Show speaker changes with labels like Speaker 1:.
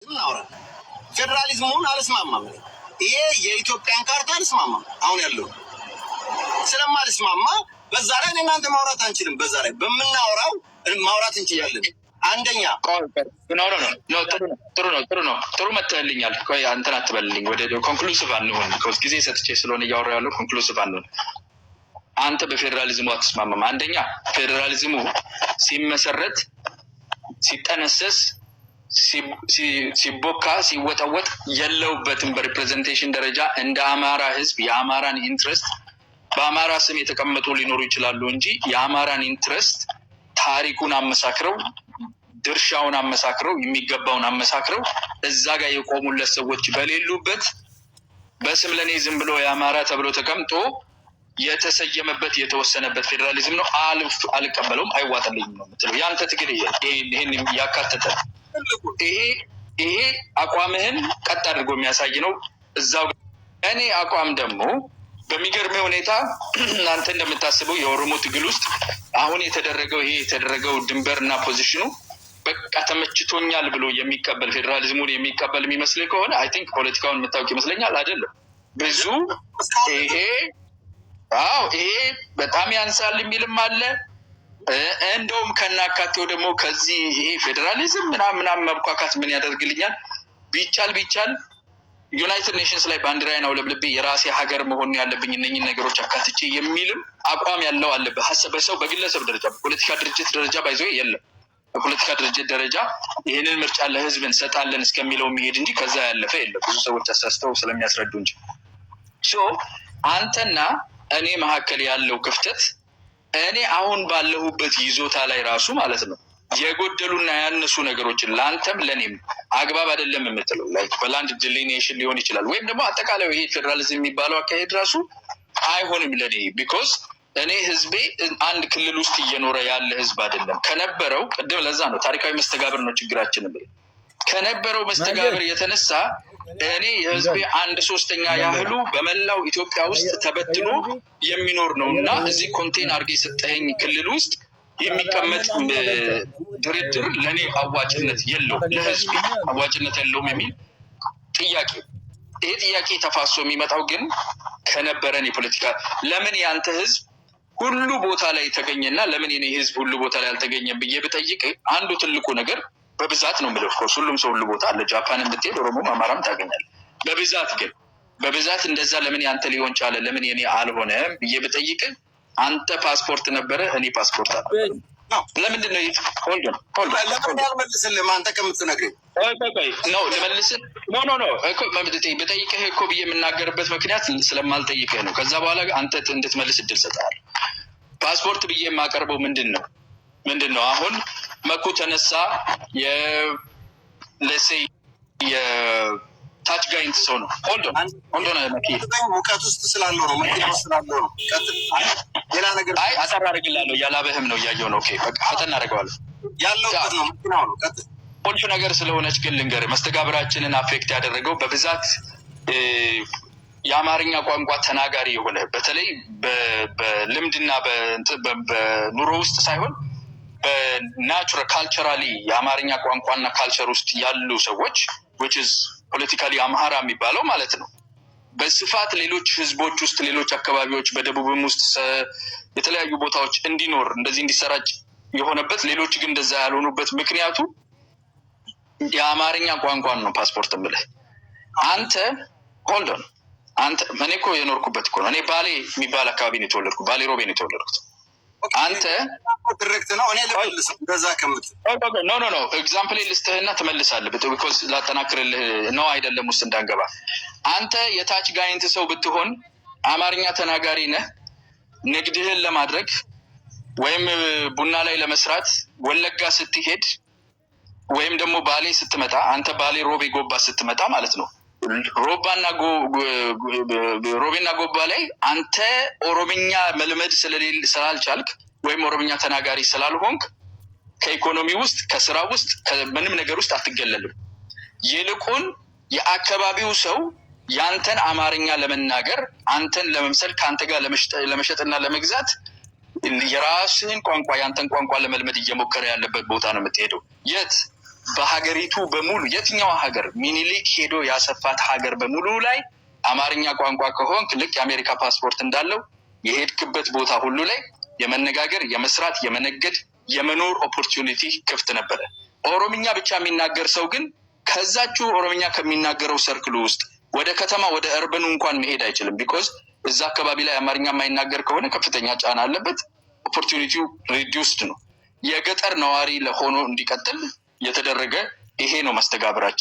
Speaker 1: እናወራለን። ፌዴራሊዝሙን አልስማማም። ይሄ የኢትዮጵያን ካርታ አልስማማም። አሁን ያለው ስለማልስማማ በዛ ላይ እናንተ ማውራት አንችልም። በዛ ላይ በምናወራው ማውራት እንችላለን። አንደኛ
Speaker 2: ጥሩ መተልኛል። ቆይ አንተን አትበልልኝ። ወደ ኮንክሉሲቭ አንሆን። ጊዜ ሰጥቼ ስለሆነ እያወራ ያለው ኮንክሉሲቭ አንሆን። አንተ በፌዴራሊዝሙ አትስማማም። አንደኛ ፌዴራሊዝሙ ሲመሰረት ሲጠነሰስ ሲቦካ ሲወጠወጥ የለውበትም። በሪፕሬዘንቴሽን ደረጃ እንደ አማራ ህዝብ የአማራን ኢንትረስት በአማራ ስም የተቀመጡ ሊኖሩ ይችላሉ እንጂ የአማራን ኢንትረስት ታሪኩን አመሳክረው ድርሻውን አመሳክረው የሚገባውን አመሳክረው እዛ ጋር የቆሙለት ሰዎች በሌሉበት በስም ለኔ ዝም ብሎ የአማራ ተብሎ ተቀምጦ የተሰየመበት የተወሰነበት ፌዴራሊዝም ነው። አልቀበለውም፣ አይዋጥልኝም ነው የምትለው። ያንተ ትግል ይሄን ያካተተ ይሄ አቋምህን ቀጥ አድርጎ የሚያሳይ ነው። እዛው እኔ አቋም ደግሞ በሚገርም ሁኔታ እናንተ እንደምታስበው የኦሮሞ ትግል ውስጥ አሁን የተደረገው ድንበርና ፖዚሽኑ በቃ ተመችቶኛል ብሎ የሚቀበል ፌዴራሊዝሙን የሚቀበል የሚመስል ከሆነ አይ ቲንክ ፖለቲካውን የምታውቅ ይመስለኛል። አይደለም ብዙ ይሄ በጣም ያንሳል የሚልም አለ። እንደውም ከናካቴው ደግሞ ከዚህ ይሄ ፌዴራሊዝም ምናምን መብኳካት ምን ያደርግልኛል? ቢቻል ዩናይትድ ኔሽንስ ላይ ባንዲራዬን አውለብልቤ የራሴ ሀገር መሆን ያለብኝ እነኝን ነገሮች አካትቼ የሚልም አቋም ያለው አለ። በሰው በግለሰብ ደረጃ በፖለቲካ ድርጅት ደረጃ ባይዞ የለም። በፖለቲካ ድርጅት ደረጃ ይህንን ምርጫ ለህዝብ እንሰጣለን እስከሚለው የሚሄድ እንጂ ከዛ ያለፈ የለም። ብዙ ሰዎች አሳስተው ስለሚያስረዱ እንጂ አንተና እኔ መካከል ያለው ክፍተት እኔ አሁን ባለሁበት ይዞታ ላይ ራሱ ማለት ነው የጎደሉና ያነሱ ነገሮችን ለአንተም ለኔም አግባብ አይደለም የምትለው ላይክ በላንድ ዲሊኔሽን ሊሆን ይችላል፣ ወይም ደግሞ አጠቃላይ ይሄ ፌዴራሊዝም የሚባለው አካሄድ ራሱ አይሆንም ለኔ። ቢኮዝ እኔ ህዝቤ አንድ ክልል ውስጥ እየኖረ ያለ ህዝብ አይደለም። ከነበረው ቅድም ለዛ ነው ታሪካዊ መስተጋብር ነው ችግራችን ብለ ከነበረው መስተጋብር የተነሳ እኔ የህዝቤ 1/3 ያህሉ በመላው ኢትዮጵያ ውስጥ ተበትኖ የሚኖር ነው እና እዚህ ኮንቴን አድርጌ የሰጠኸኝ ክልል ውስጥ የሚቀመጥ ድርድር ለእኔ አዋጭነት የለውም፣ ለህዝብ አዋጭነት የለውም የሚል ጥያቄ። ይሄ ጥያቄ ተፋሶ የሚመጣው ግን ከነበረን የፖለቲካ ለምን ያንተ ህዝብ ሁሉ ቦታ ላይ ተገኘና ለምን የኔ ህዝብ ሁሉ ቦታ ላይ አልተገኘም ብዬ ብጠይቅ አንዱ ትልቁ ነገር በብዛት ነው የምልህ። ኦፍኮርስ ሁሉም ሰው ሁሉ ቦታ አለ። ጃፓንን ብትሄድ ኦሮሞም አማራም ታገኛለህ። በብዛት እንደዛ ለምን ያንተ ሊሆን ቻለ ለምን የኔ አልሆነም ብዬ ብጠይቅ አንተ ፓስፖርት ነበረ እኔ ፓስፖርት አለ። ለምንድን ነው
Speaker 1: ለምን ያልመልስልህም አንተ ከምትነግረኝ
Speaker 2: ነው ልመልስህ? ኖ እኮ ብጠይቅህ እኮ ብዬ የምናገርበት ምክንያት ስለማልጠይቅህ ነው። ከዛ በኋላ አንተ እንድትመልስ እድል ሰጥሃል። ፓስፖርት ብዬ የማቀርበው ምንድን ነው አሁን መኩ ተነሳ የታች ጋይንት ሰው ነው። ሆልዶን
Speaker 1: ሙቀት ውስጥ ስላለው ነው መኪና ውስጥ ስላለው ነው። ሌላ ነገር
Speaker 2: አጠር አድርግላለሁ እያላበህም ነው እያየው ነው። በቃ ፈጠን አደርገዋለሁ
Speaker 1: ያለውበት ነው መኪናው ነው።
Speaker 2: ቁልፍ ነገር ስለሆነች ግን ልንገርህ መስተጋብራችንን አፌክት ያደረገው በብዛት የአማርኛ ቋንቋ ተናጋሪ የሆነ በተለይ በልምድና በኑሮ ውስጥ ሳይሆን በናቹራል ካልቸራሊ የአማርኛ ቋንቋና ካልቸር ውስጥ ያሉ ሰዎች which is ፖለቲካሊ አምሃራ የሚባለው ማለት ነው በስፋት ሌሎች ህዝቦች ውስጥ ሌሎች አካባቢዎች በደቡብም ውስጥ የተለያዩ ቦታዎች እንዲኖር እንደዚህ እንዲሰራጭ የሆነበት ሌሎች ግን እንደዛ ያልሆኑበት ምክንያቱ የአማርኛ ቋንቋን ነው። ፓስፖርት ምልህ አንተ ሆልዶን አንተ እኔ እኮ የኖርኩበት እኮ ነው። እኔ ባሌ የሚባል አካባቢ ነው የተወለድኩት። ባሌ ሮቤ ነው የተወለድኩት። አንተ
Speaker 1: ድርክት ነው እኔ ልመልስ በዛ ከምት
Speaker 2: ኖ ኤግዛምፕል ልስትህና ትመልሳለህ። ቢኮዝ ላጠናክርልህ ነው አይደለም ውስጥ እንዳንገባ። አንተ የታች ጋይንት ሰው ብትሆን አማርኛ ተናጋሪ ነህ። ንግድህን ለማድረግ ወይም ቡና ላይ ለመስራት ወለጋ ስትሄድ ወይም ደግሞ ባሌ ስትመጣ አንተ ባሌ ሮቤ ጎባ ስትመጣ ማለት ነው ሮቤና ጎባ ላይ አንተ ኦሮምኛ መልመድ ስላልቻልክ ወይም ኦሮምኛ ተናጋሪ ስላልሆንክ ከኢኮኖሚ ውስጥ ከስራ ውስጥ ከምንም ነገር ውስጥ አትገለልም። ይልቁን የአካባቢው ሰው ያንተን አማርኛ ለመናገር አንተን ለመምሰል ከአንተ ጋር ለመሸጥና ለመግዛት የራስህን ቋንቋ ያንተን ቋንቋ ለመልመድ እየሞከረ ያለበት ቦታ ነው የምትሄደው። የት በሀገሪቱ በሙሉ የትኛው ሀገር ሚኒሊክ ሄዶ ያሰፋት ሀገር በሙሉ ላይ አማርኛ ቋንቋ ከሆንክ ልክ የአሜሪካ ፓስፖርት እንዳለው የሄድክበት ቦታ ሁሉ ላይ የመነጋገር፣ የመስራት፣ የመነገድ፣ የመኖር ኦፖርቹኒቲ ክፍት ነበረ። ኦሮምኛ ብቻ የሚናገር ሰው ግን ከዛችሁ ኦሮምኛ ከሚናገረው ሰርክሉ ውስጥ ወደ ከተማ ወደ እርበኑ እንኳን መሄድ አይችልም። ቢኮዝ እዛ አካባቢ ላይ አማርኛ የማይናገር ከሆነ ከፍተኛ ጫና አለበት። ኦፖርቹኒቲው ሪዲዩስድ ነው። የገጠር ነዋሪ ለሆኖ እንዲቀጥል የተደረገ ይሄ ነው መስተጋብራችን።